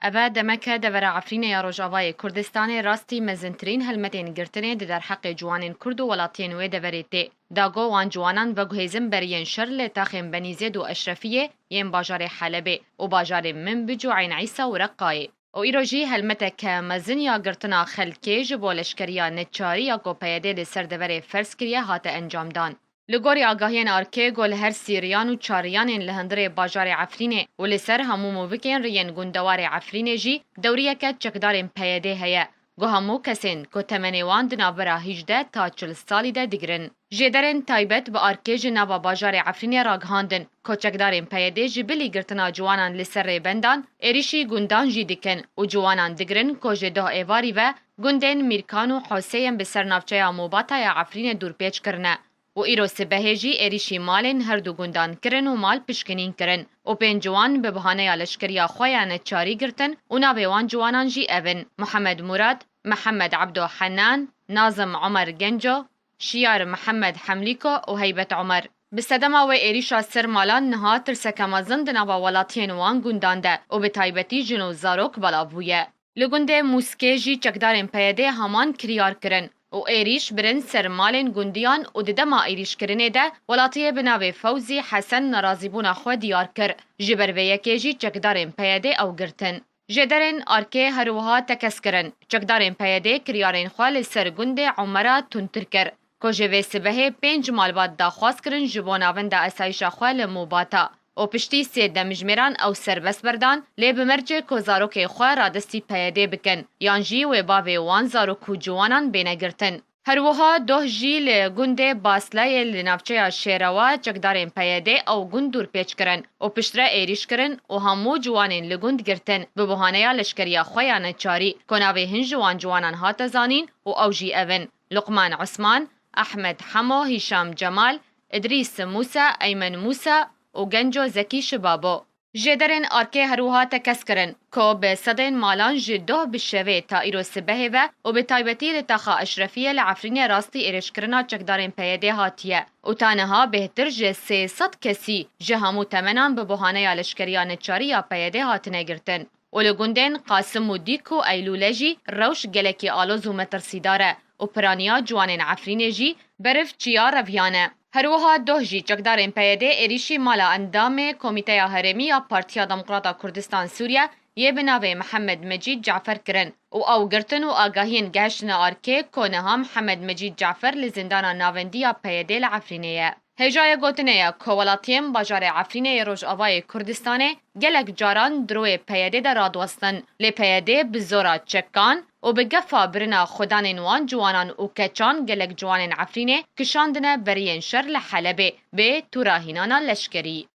اوا دمکه دور عفرین روجاوای کردستان راستی مزنترین هلمتین گرتنه در حق جوانین کرد و ولاتین و دورته داگو وان جوانان و گهیزم برین شر لتاخم بنیزید و اشرفیه یم باجار حلبه و باجار منبج و عین عیسی و رقای و ایروژی هلمته که مزن یا گرتنا خلکی جبولشکریا نچاری یا گوپیده لسر دوره فرس کریه هات انجام دان. لگوری آگاهین آرکه گل هر سیریان و چاریان لهندر باجار عفرینه و لسر همو موکین ریین گندوار عفرینه جی دوریه که چکدارین پیده هیا. گو همو کسین که تمنیوان دنابرا 18 تا 40 سالی ده دیگرن. جدرن تایبت با آرکه جنابا باجار عفرینه راگهاندن که چکدارین پیده جبلی گرتنا جوانان لسر بندان ایریشی گندان جی دیکن و جوانان دیگرن که جده ایواری و گندن میرکان و حسین بسر نافچه موباتا یا عفرینه دورپیچ کرنه. و ایرو سبهجی ایریشی مالین هر دو گندان کرن و مال پشکنین کرن و پین جوان به بهانه لشکریا خویان چاری گرتن و ناویوان جوانان جی اون محمد مراد، محمد عبدو حنان، ناظم عمر گنجو، شیار محمد حملیکو و هیبت عمر. بستدما و ایریشا سر مالان نها ترسکما زندنا با ولاتین وان گندان ده و به تایبتی جنو زاروک بلاویه. لگنده موسکه جی چکدارین پیده همان کریار کرن و ایریش برن سرمالین گندیان و ددما ایریش کرنه ده ولاتیه بناوی فوزی حسن نرازیبونا خو دیار کر جبر و یکیجی چکدارین پیده او گرتن. جدرن آرکه هروها تکس کرن چکدارین پیده کریارین خوال سر گنده عمره تنتر کر که جوه سبه 5 مالبات دا خواست کرن جبوناون دا اسایشا خوال موباتا و پشتی سه دمجمیران او سربس بردان لی بمرجه که زاروک خواه را دستی پیده بکن یانجی و باوی وان زاروکو جوانان بینه گرتن. هروها دوه جی لگنده باسلای لنافچه شیروا چکدارین پیده او گندور پیچ کرن و پشتره ایریش کرن و همو جوانین لگند گرتن به بحانه لشکریا خویان چاری کناوی هن جوانان هات زانین و او جی اون لقمان عثمان، احمد حمو، هشام جمال، ادریس موسى، ایمن موسى و گنجو زکی شبابو. جدرن آرکه هروها تکس کرن که به صدین مالان جدوه بشوه تا ایرو سبه و به تایبتی لتاخا اشرفیه لعفرین راستی ایرش کرنا چکدارین پیده هاتیه و تانها بهتر جه 300 کسی جه همو تمنان به بحانه لشکریان چاری یا پیده هاتنه گرتن. و لگندین قاسم و دیکو ایلوله جی روش گلکی آلوز و مترسیداره و پرانیا جوانین عفرین جی برف چیا رویانه. هروها دوه جی چکدارین پیده ایریشی مالا اندام کمیته هرمی یا پارتیا دموکراتا کردستان سوریه یه بناوه محمد مجید جعفر کرن و او گرتن و آگاهین گهشتن آرکه کنه ها محمد مجید جعفر لزندان ناوندی یا پیده لعفرینه. هجای گوتنه که ولاتیم باجار عفرینه روش آوای کردستانه گلک جاران دروی پیده در رادوستن لی پیده بزورا چکان و به گفا برنا خودان وان جوانان و کچان گلک جوانین عفرینه کشاندنه برین شر لحلبه به توراهینانا لشکری.